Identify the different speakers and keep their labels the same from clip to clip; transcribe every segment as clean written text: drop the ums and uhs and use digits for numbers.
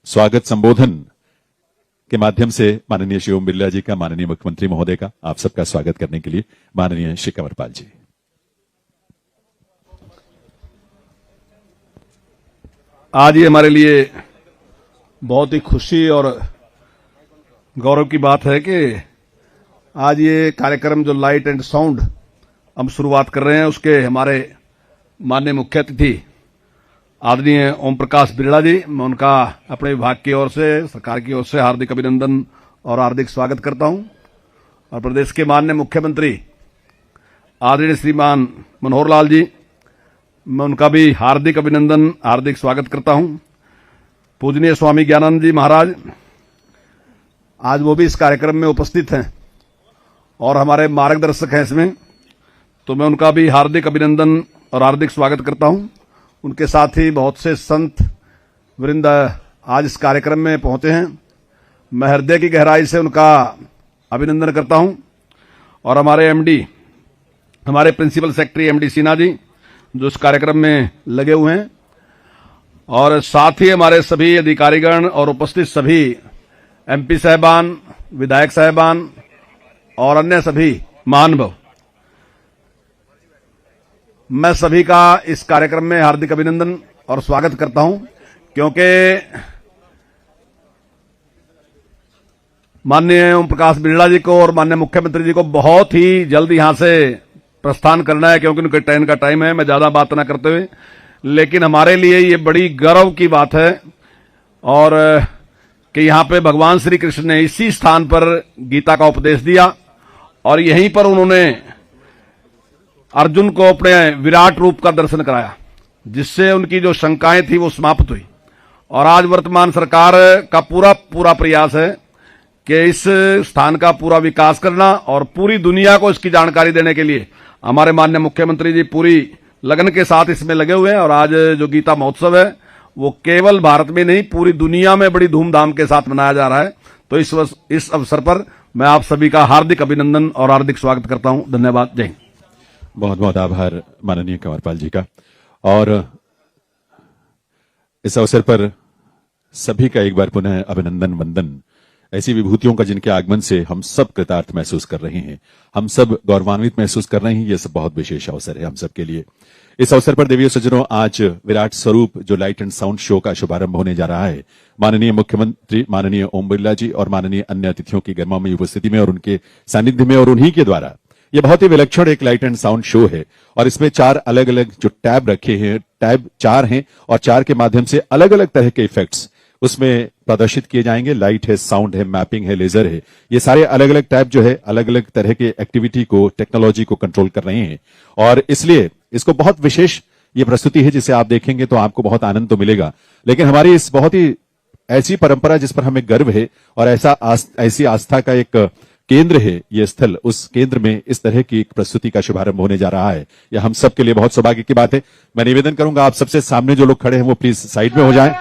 Speaker 1: स्वागत संबोधन के माध्यम से माननीय श्री ओम बिरला जी का, माननीय मुख्यमंत्री महोदय का, आप सबका स्वागत करने के लिए माननीय श्री कंवरपाल जी।
Speaker 2: आज ये हमारे लिए बहुत ही खुशी और गौरव की बात है कि आज ये कार्यक्रम जो लाइट एंड साउंड हम शुरुआत कर रहे हैं, उसके हमारे माननीय मुख्य अतिथि आदरणीय ओम प्रकाश बिरला जी, मैं उनका अपने विभाग की ओर से, सरकार की ओर से हार्दिक अभिनंदन और हार्दिक स्वागत करता हूं। और प्रदेश के माननीय मुख्यमंत्री आदरणीय श्रीमान मनोहर लाल जी, मैं उनका भी हार्दिक अभिनंदन, हार्दिक स्वागत करता हूं। पूजनीय स्वामी ज्ञानानंद जी महाराज, आज वो भी इस कार्यक्रम में उपस्थित हैं और हमारे मार्गदर्शक हैं इसमें, तो मैं उनका भी हार्दिक अभिनंदन और हार्दिक स्वागत करता हूं। उनके साथ ही बहुत से संत वृंद आज इस कार्यक्रम में पहुंचे हैं, मैं हृदय की गहराई से उनका अभिनंदन करता हूं। और हमारे एमडी, हमारे principal secretary MD Sinha ji, जो इस कार्यक्रम में लगे हुए हैं, और साथ ही हमारे सभी अधिकारीगण और उपस्थित सभी एमपी साहबान, विधायक साहबान और अन्य सभी महानुभाव, मैं सभी का इस कार्यक्रम में हार्दिक अभिनंदन और स्वागत करता हूं, क्योंकि माननीय ओम प्रकाश बिरला जी को और माननीय मुख्यमंत्री जी को बहुत ही जल्द यहां से प्रस्थान करना है, क्योंकि उनके ट्रेन का टाइम है। मैं ज्यादा बात न करते हुए, लेकिन हमारे लिए ये बड़ी गर्व की बात है और कि यहां पे भगवान श्री कृष्ण ने इसी स्थान पर गीता का उपदेश दिया और यहीं पर उन्होंने अर्जुन को अपने विराट रूप का दर्शन कराया, जिससे उनकी जो शंकाएं थी वो समाप्त हुई। और आज वर्तमान सरकार का पूरा प्रयास है कि इस स्थान का पूरा विकास करना और पूरी दुनिया को इसकी जानकारी देने के लिए हमारे माननीय मुख्यमंत्री जी पूरी लगन के साथ इसमें लगे हुए हैं। और आज जो गीता महोत्सव है वो केवल भारत में नहीं, पूरी दुनिया में बड़ी धूमधाम के साथ मनाया जा रहा है। तो इस अवसर पर मैं आप सभी का हार्दिक अभिनंदन और हार्दिक स्वागत करता हूं। धन्यवाद। जय हिंद।
Speaker 1: बहुत बहुत आभार माननीय कंवरपाल जी का। और इस अवसर पर सभी का एक बार पुनः अभिनंदन वंदन। ऐसी विभूतियों का जिनके आगमन से हम सब कृतार्थ महसूस कर रहे हैं, हम सब गौरवान्वित महसूस कर रहे हैं। यह सब बहुत विशेष अवसर है हम सब के लिए। इस अवसर पर देवी सज्जनों, आज विराट स्वरूप जो लाइट एंड साउंड शो का शुभारंभ होने जा रहा है, माननीय मुख्यमंत्री माननीय ओम बिरला जी और माननीय अन्य अतिथियों की गर्मामयी उपस्थिति में और उनके सानिध्य में और उन्हीं के द्वारा यह बहुत ही विलक्षण एक लाइट एंड साउंड शो है। और इसमें 4 अलग अलग जो टैब रखे हैं, टैब 4 हैं और 4 के माध्यम से अलग अलग तरह के इफेक्ट्स उसमें प्रदर्शित किए जाएंगे। लाइट है, साउंड है, मैपिंग है, लेजर है। ये सारे अलग अलग टैब जो है अलग अलग तरह के एक्टिविटी को, टेक्नोलॉजी को कंट्रोल कर रहे हैं। और इसलिए इसको बहुत विशेष ये प्रस्तुति है, जिसे आप देखेंगे तो आपको बहुत आनंद तो मिलेगा। लेकिन हमारी इस बहुत ही ऐसी परंपरा जिस पर हमें गर्व है और ऐसी आस्था का एक केंद्र है ये स्थल, उस केंद्र में इस तरह की एक प्रस्तुति का शुभारंभ होने जा रहा है। यह हम सब के लिए बहुत सौभाग्य की बात है। मैं निवेदन करूंगा आप सबसे, सामने जो लोग खड़े हैं वो प्लीज साइड में हो जाएं।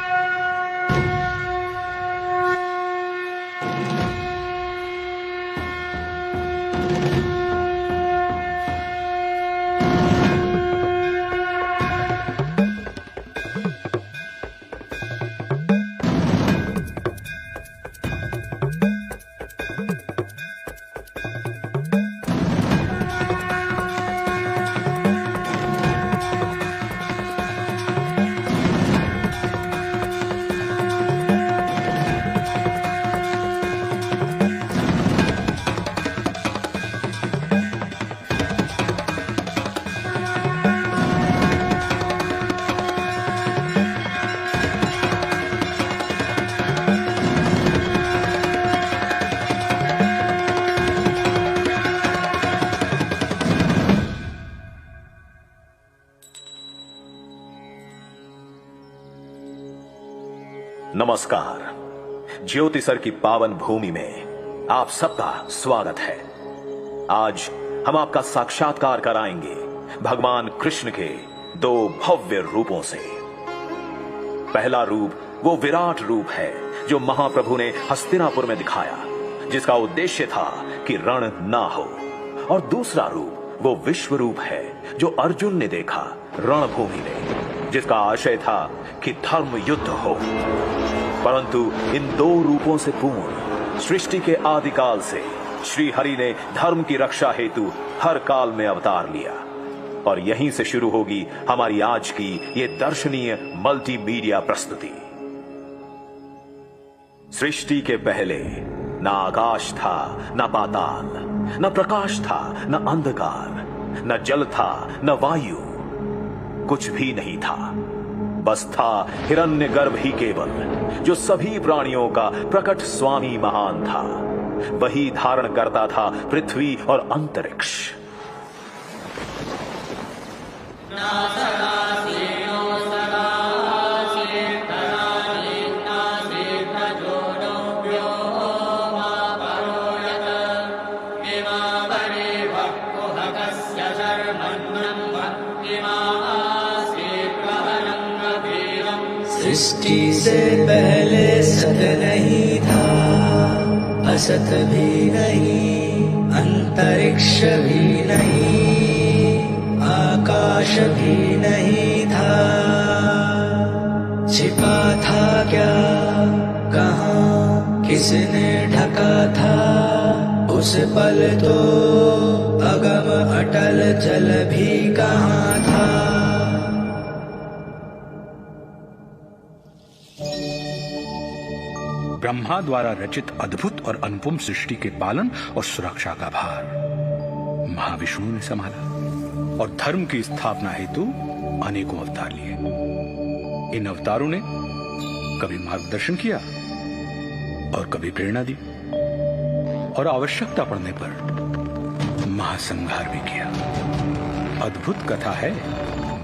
Speaker 3: नमस्कार। ज्योतिसर की पावन भूमि में आप सबका स्वागत है। आज हम आपका साक्षात्कार कराएंगे भगवान कृष्ण के 2 भव्य रूपों से। पहला रूप वो विराट रूप है जो महाप्रभु ने हस्तिनापुर में दिखाया, जिसका उद्देश्य था कि रण ना हो। और दूसरा रूप वो विश्व रूप है जो अर्जुन ने देखा रणभूमि में, जिसका आशय था कि धर्म युद्ध हो। परंतु इन दो रूपों से पूर्ण सृष्टि के आदिकाल से श्री हरि ने धर्म की रक्षा हेतु हर काल में अवतार लिया। और यहीं से शुरू होगी हमारी आज की ये दर्शनीय मल्टीमीडिया प्रस्तुति। सृष्टि के पहले न आकाश था, न पाताल, न प्रकाश था, न अंधकार, न जल था, न वायु, कुछ भी नहीं था। बस था हिरण्यगर्भ ही केवल, जो सभी प्राणियों का प्रकट स्वामी महान था। वही धारण करता था पृथ्वी और अंतरिक्ष।
Speaker 4: सृष्टि से पहले सत नहीं था, असत भी नहीं, अंतरिक्ष भी नहीं, आकाश भी नहीं था। छिपा था क्या, कहाँ, किसने ढका था? उस पल तो अगम अटल जल भी कहाँ था।
Speaker 5: ब्रह्मा द्वारा रचित अद्भुत और अनुपम सृष्टि के पालन और सुरक्षा का भार महाविष्णु ने संभाला और धर्म की स्थापना हेतु अनेकों अवतार लिए। इन अवतारों ने कभी मार्गदर्शन किया और कभी प्रेरणा दी और आवश्यकता पड़ने पर महासंहार भी किया। अद्भुत कथा है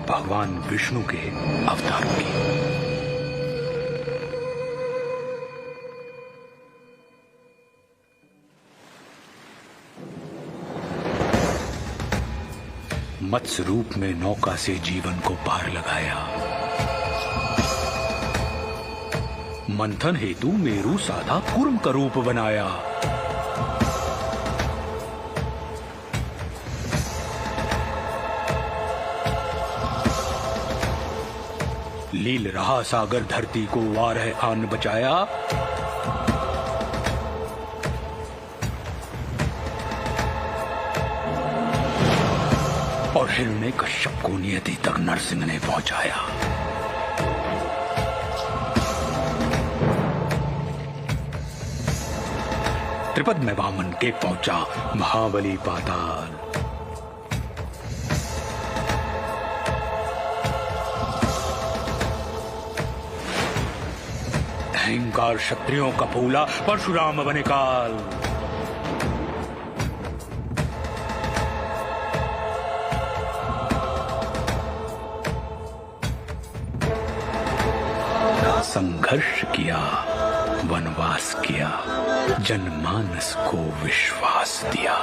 Speaker 5: भगवान विष्णु के अवतारों की। मत्स्य रूप में नौका से जीवन को पार लगाया। मंथन हेतु मेरु साधा कूर्म का रूप बनाया। लील रहा सागर धरती को वारह आन बचाया। और हिरण्य कश्यप को नियति तक नरसिंह ने पहुंचाया। त्रिपद में वामन के पहुंचा महाबली पाताल। अहंकार क्षत्रियों का फूला, परशुराम बने काल। संघर्ष किया, वनवास किया, जनमानस को विश्वास दिया।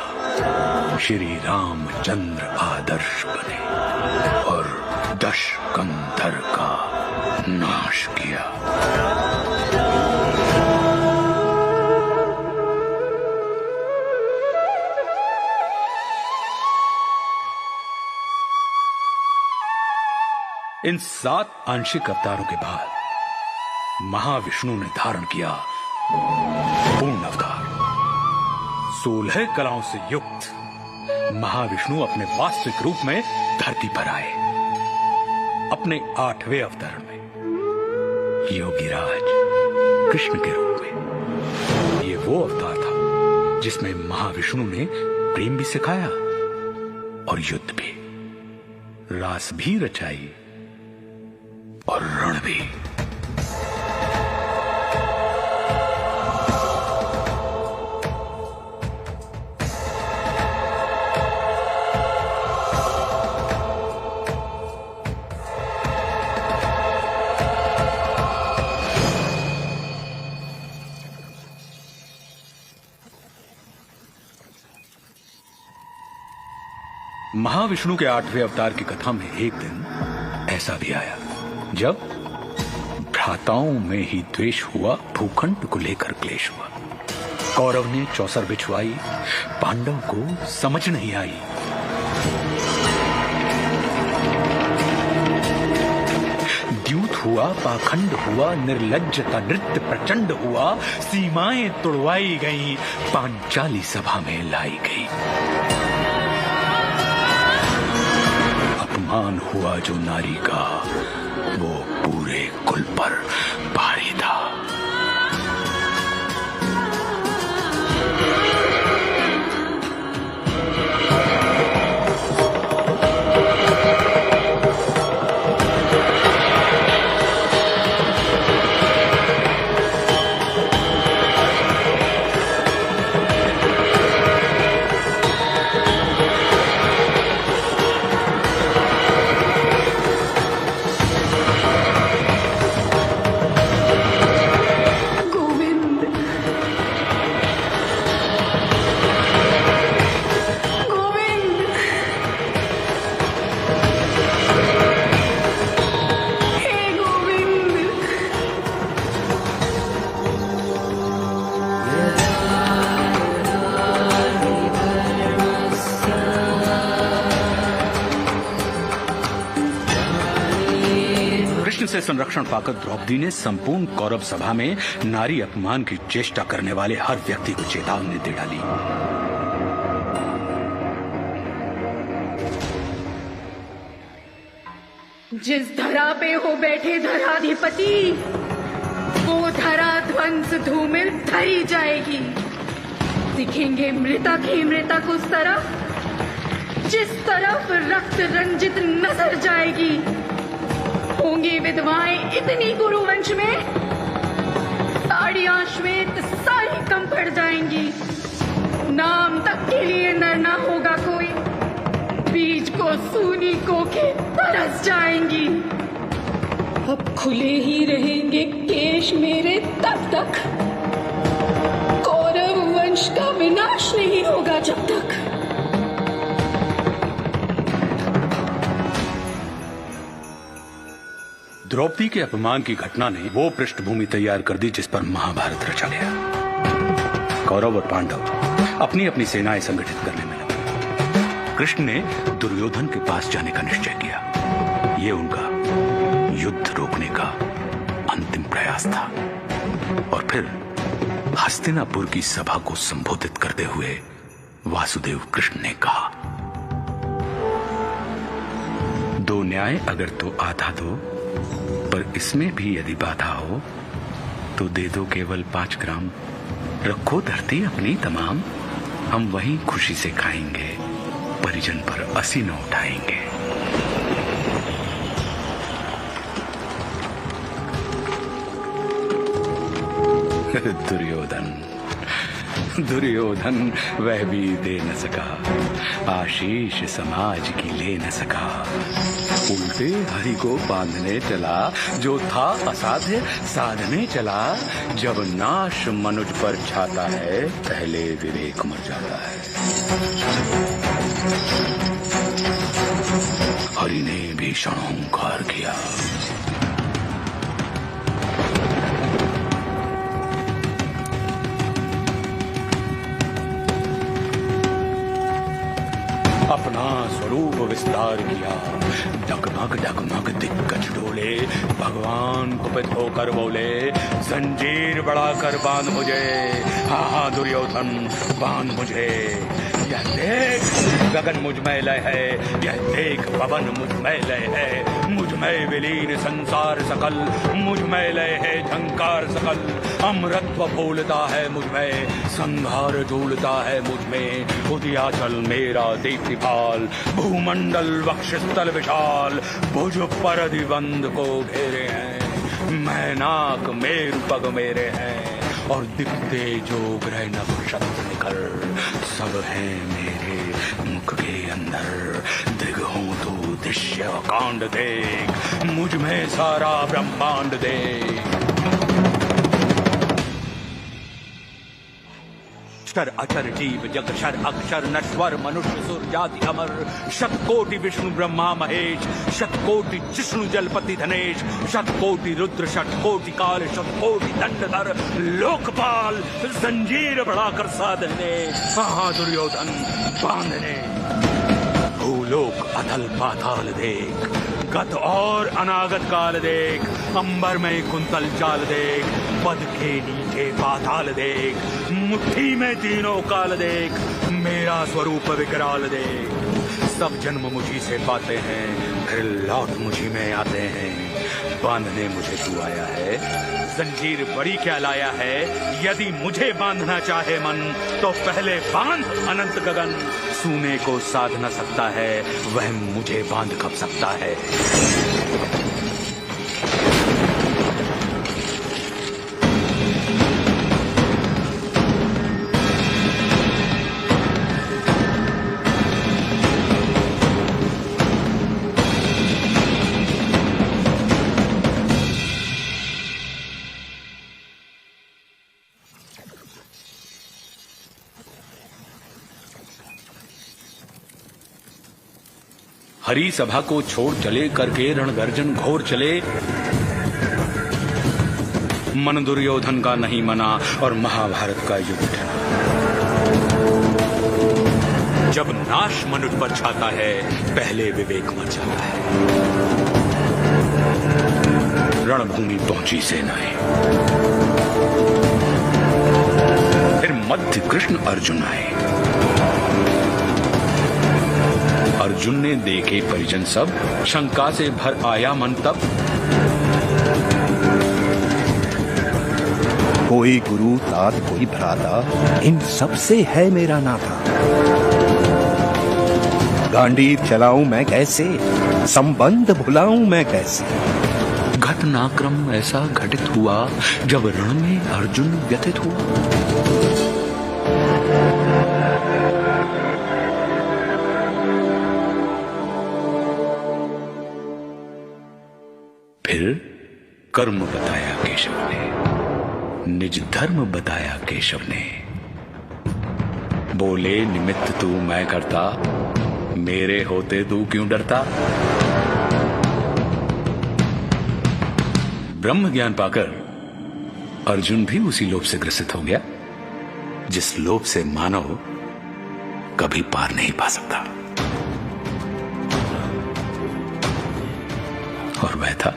Speaker 5: श्री रामचंद्र आदर्श बने और दश कंधर का नाश किया। इन 7 आंशिक अवतारों के बाद महाविष्णु ने धारण किया पूर्ण अवतार। 16 कलाओं से युक्त महाविष्णु अपने वास्तविक रूप में धरती पर आए। अपने 8वें अवतार में योगीराज कृष्ण के रूप में। ये वो अवतार था जिसमें महाविष्णु ने प्रेम भी सिखाया और युद्ध भी, रास भी रचाई और रण भी। महाविष्णु के 8वें अवतार की कथा में एक दिन ऐसा भी आया जब भ्राताओं में ही द्वेष हुआ, भूखंड को लेकर क्लेश हुआ। कौरव ने चौसर बिछवाई, पांडव को समझ नहीं आई। पाखंड हुआ, निर्लज्जता नृत्य प्रचंड हुआ, सीमाएं तोड़वाई गई, पांचाली सभा में लाई गई। अपमान हुआ जो नारी का, वो पूरे कुल पर भारी था। से संरक्षण पाकर द्रौपदी ने संपूर्ण कौरव सभा में नारी अपमान की चेष्टा करने वाले हर व्यक्ति को चेतावनी दे डाली।
Speaker 6: जिस धरा पे हो बैठे धराधिपति, वो धरा ध्वंस धूमिल धरी जाएगी। दिखेंगे मृतक ही मृतक उस तरफ जिस तरफ रक्त रंजित नजर जाएगी। होंगी विधवाएं इतनी गुरुवंश में, साड़ियां श्वेत सारी कम पड़ जाएंगी। नाम तक के लिए नर ना होगा कोई, बीज को सूनी कोखे तरस जाएंगी। अब खुले ही रहेंगे केश मेरे तब तक, कौरव वंश का विनाश नहीं होगा जब तक।
Speaker 5: द्रौपदी के अपमान की घटना ने वो पृष्ठभूमि तैयार कर दी जिस पर महाभारत रचा गया। कौरव और पांडव अपनी अपनी सेनाएं संगठित करने में लगे। कृष्ण ने दुर्योधन के पास जाने का निश्चय किया। ये उनका युद्ध रोकने का अंतिम प्रयास था। और फिर हस्तिनापुर की सभा को संबोधित करते हुए वासुदेव कृष्ण ने कहा, दो न्याय अगर तो आधा दो, पर इसमें भी यदि बाधा हो तो दे दो केवल 5 ग्राम। रखो धरती अपनी तमाम, हम वहीं खुशी से खाएंगे, परिजन पर असी न उठाएंगे। दुर्योधन वह भी दे न सका, आशीष समाज की ले न सका। उल्टे हरि को बांधने चला, जो था असाध्य साधने चला। जब नाश मनुज पर छाता है, पहले विवेक मर जाता है। हरि ने भीषण हुंकार किया। अपना स्वरूप विस्तार किया। डगमग डगमग दिग्गज डोले, भगवान कुपित होकर बोले, जंजीर बढ़ाकर बांध मुझे। हाँ दुर्योधन, बांध मुझे। यह देख गगन मुझ में लय है, यह देख पवन मुझ में लय है। मुझ में विलीन संसार सकल, मुझ में लय है झंकार सकल। अमृतत्व फूलता है मुझ में, संहार झूलता है मुझ में। उदयाचल मेरा दीप्तिपाल, भूमंडल वक्षस्थल विशाल। भुज पर दिबंध को घेरे हैं, मैनाक मेरु पग मेरे हैं। और दिखते जो ग्रह नक्षत्र निकल, सब है मेरे मुख के अंदर। दिग्हों तो दृश्य कांड देख, मुझ में सारा ब्रह्मांड देख। अक्षर अचर जीव जग शर अक्षर नश्वर मनुष्य सुर जाति अमर। शतकोटि विष्णु ब्रह्मा महेश, शतकोटि जिष्णु जलपति धनेश। शतकोटि रुद्र शतकोटि काल, शतकोटि दंडधर लोकपाल। जंजीर बढ़ाकर साधने, हाँ दुर्योधन बांधने। भूलोक अथल पाताल देख, गत और अनागत काल देख, अंबर में कुंतल चाल देख, पद के नीचे पाताल देख, मुट्ठी में तीनों काल देख, मेरा स्वरूप विकराल देख। सब जन्म मुझी से पाते हैं, फिर लौट मुझी में आते हैं। बांधने मुझे तू आया है, जंजीर बड़ी क्या लाया है। यदि मुझे बांधना चाहे मन, तो पहले बांध अनंत गगन। सूने को साध न सकता है, वह मुझे बांध कब सकता है। हरी सभा को छोड़ चले, करके रणगर्जन घोर चले। मन दुर्योधन का नहीं मना और महाभारत का युद्ध ठना। जब नाश मनुष्य पर छाता है, पहले विवेक मर जाता है। रणभूमि पहुंची सेनाएं, फिर मध्य कृष्ण अर्जुन आए। अर्जुन ने देखे परिजन सब, शंका से भर आया मन तब।
Speaker 7: कोई गुरु तात कोई भ्राता, इन सब से है मेरा नाता। गांडीव चलाऊं मैं कैसे, संबंध भुलाऊं मैं कैसे।
Speaker 5: घटनाक्रम ऐसा घटित हुआ, जब रण में अर्जुन व्यथित हुआ। फिर कर्म बताया केशव ने, निज धर्म बताया केशव ने। बोले निमित्त तू मैं करता, मेरे होते तू क्यों डरता। ब्रह्म ज्ञान पाकर अर्जुन भी उसी लोभ से ग्रसित हो गया, जिस लोभ से मानव कभी पार नहीं पा सकता। और वह था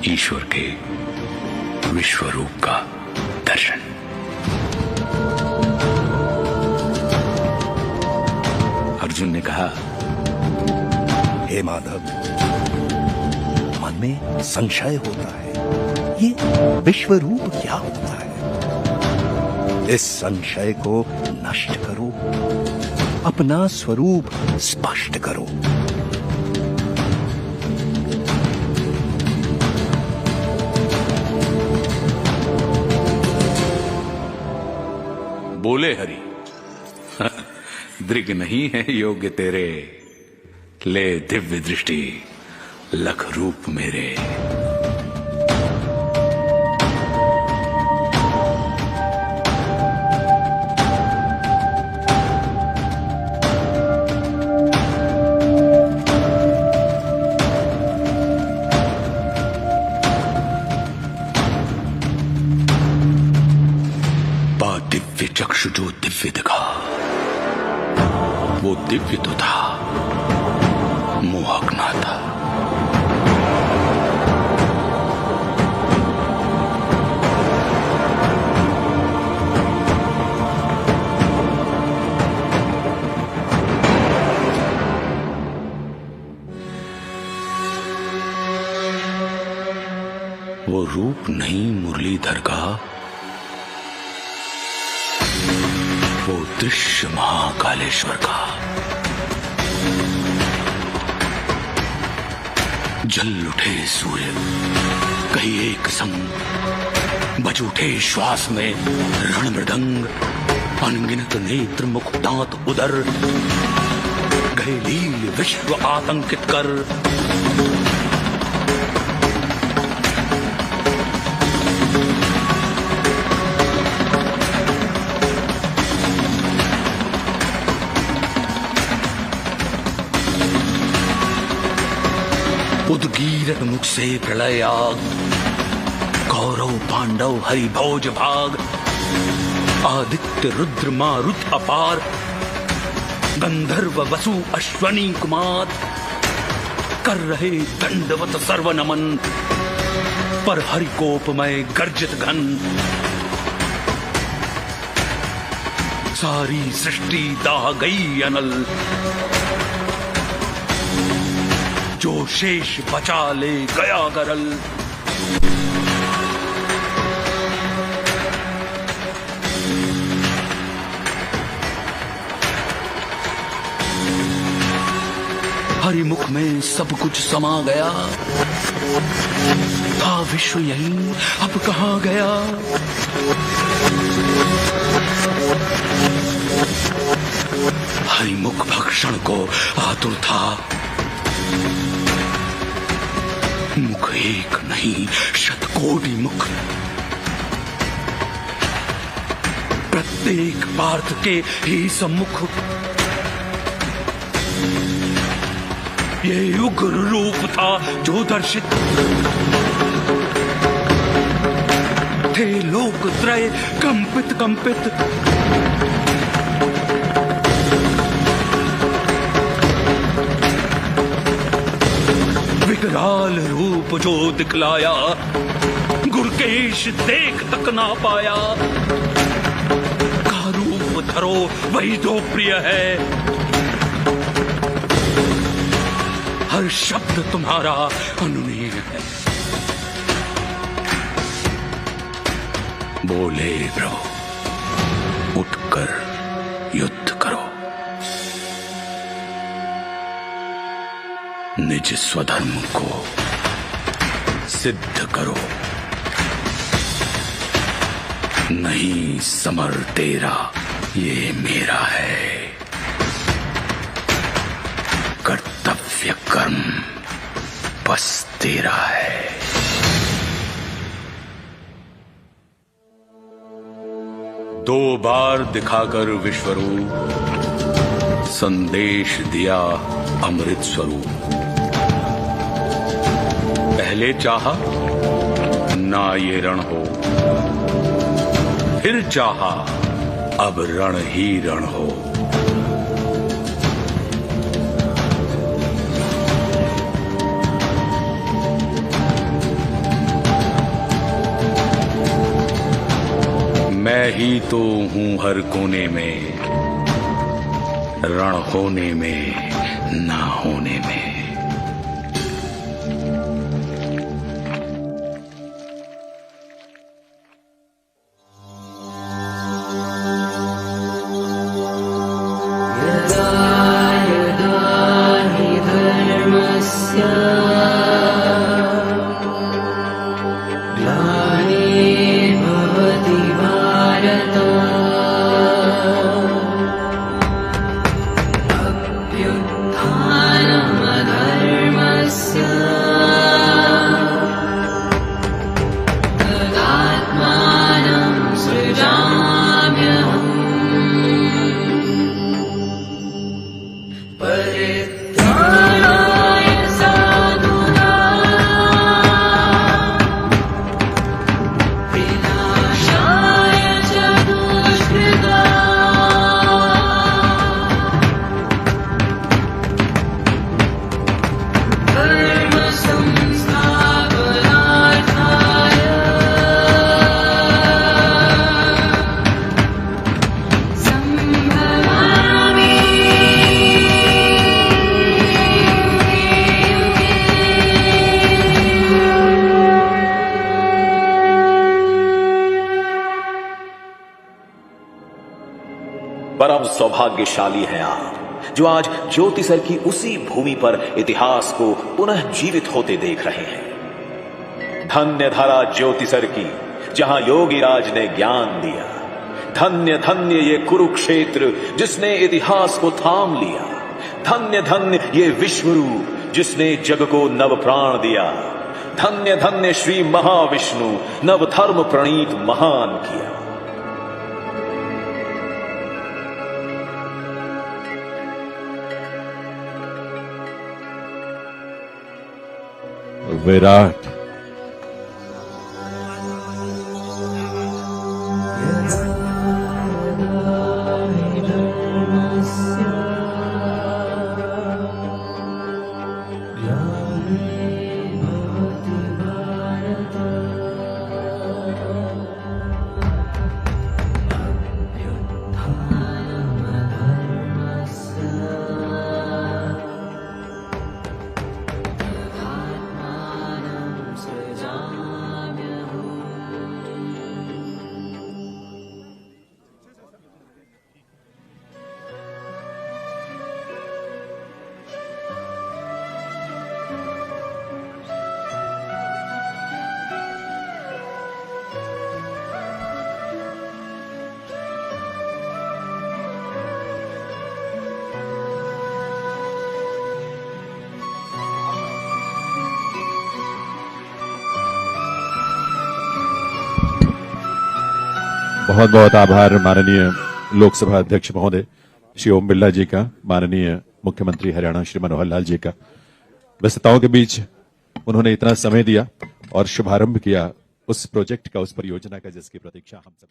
Speaker 5: ईश्वर के विश्व रूप का दर्शन। अर्जुन ने कहा,
Speaker 7: हे माधव, मन में संशय होता है, ये विश्व रूप क्या होता है। इस संशय को नष्ट करो, अपना स्वरूप स्पष्ट करो।
Speaker 5: बोले हरि, दृग नहीं है योग्य तेरे, ले दिव्य दृष्टि लख रूप मेरे। दिव्य चक्षु जो दिव्य दिखा, वो दिव्य तो था, मोहक ना था। वो रूप नहीं मुरलीधर का, वो दृश्य महाकालेश्वर का। जल उठे सूर्य कहीं एक संग, बज उठे श्वास में रण मृदंग। अनगिनत नेत्र मुख दांत उदर, गए लील विश्व आतंकित कर। उद्गीरत मुख से प्रलय आग, कौरव पांडव हरि भोज भाग। आदित्य रुद्र मारुत अपार, गंधर्व वसु अश्वनी कुमार। कर रहे दंडवत सर्वनमन, पर हरिकोपमय गर्जित घन। सारी सृष्टि दाह गई अनल, जो शेष बचा ले गया गरल। हरिमुख में सब कुछ समा गया, था विश्व यही अब कहाँ गया। हरिमुख भक्षण को आतुर था, मुख एक नहीं शतकोटि मुख। प्रत्येक पार्थ के ही सम्मुख ये उग्र रूप था जो दर्शित। थे लोक त्रय कंपित कंपित, विकराल रूप जो दिखलाया, गुरकेश देख तक ना पाया। का रूप धरो वही जो प्रिय है, हर शब्द तुम्हारा अनुनीय है। बोले प्रभु उठकर युद्ध करो, निज स्वधर्म को सिद्ध करो। नहीं समर तेरा ये मेरा है, कर्तव्य कर्म बस तेरा है। दो बार दिखाकर विश्वरूप, संदेश दिया अमृत स्वरूप। पहले चाहा ना ये रण हो, फिर चाहा अब रण ही रण हो। मैं ही तो हूं हर कोने में, रण होने में ना होने में।
Speaker 4: यदा यदा हि धर्मस्य ग्लानिर्भवति भारत, अभ्युत्थानमधर्मस्य तदात्मानं सृजाम्यहम्। परित्राणाय साधूनां विनाशाय च दुष्कृताम्। धर्म संस्थापनार्थाय संभवामि
Speaker 3: परम सौभाग्यशाली हैं आप, जो आज ज्योतिसर की उसी भूमि पर इतिहास को पुनः जीवित होते देख रहे हैं। धन्य धरा ज्योतिसर की, जहां योगीराज ने ज्ञान दिया। धन्य धन्य ये कुरुक्षेत्र, जिसने इतिहास को थाम लिया। धन्य धन्य ये विश्वरूप, जिसने जग को नव प्राण दिया। धन्य धन्य श्री महाविष्णु, नव धर्म प्रणीत महान किया।
Speaker 1: विराट
Speaker 4: धर्मस्य
Speaker 1: बहुत बहुत आभार माननीय लोकसभा अध्यक्ष महोदय श्री ओम बिरला जी का, माननीय मुख्यमंत्री हरियाणा श्री मनोहर लाल जी का। व्यस्तताओं के बीच उन्होंने इतना समय दिया और शुभारंभ किया उस प्रोजेक्ट का, उस परियोजना का जिसकी प्रतीक्षा हम सब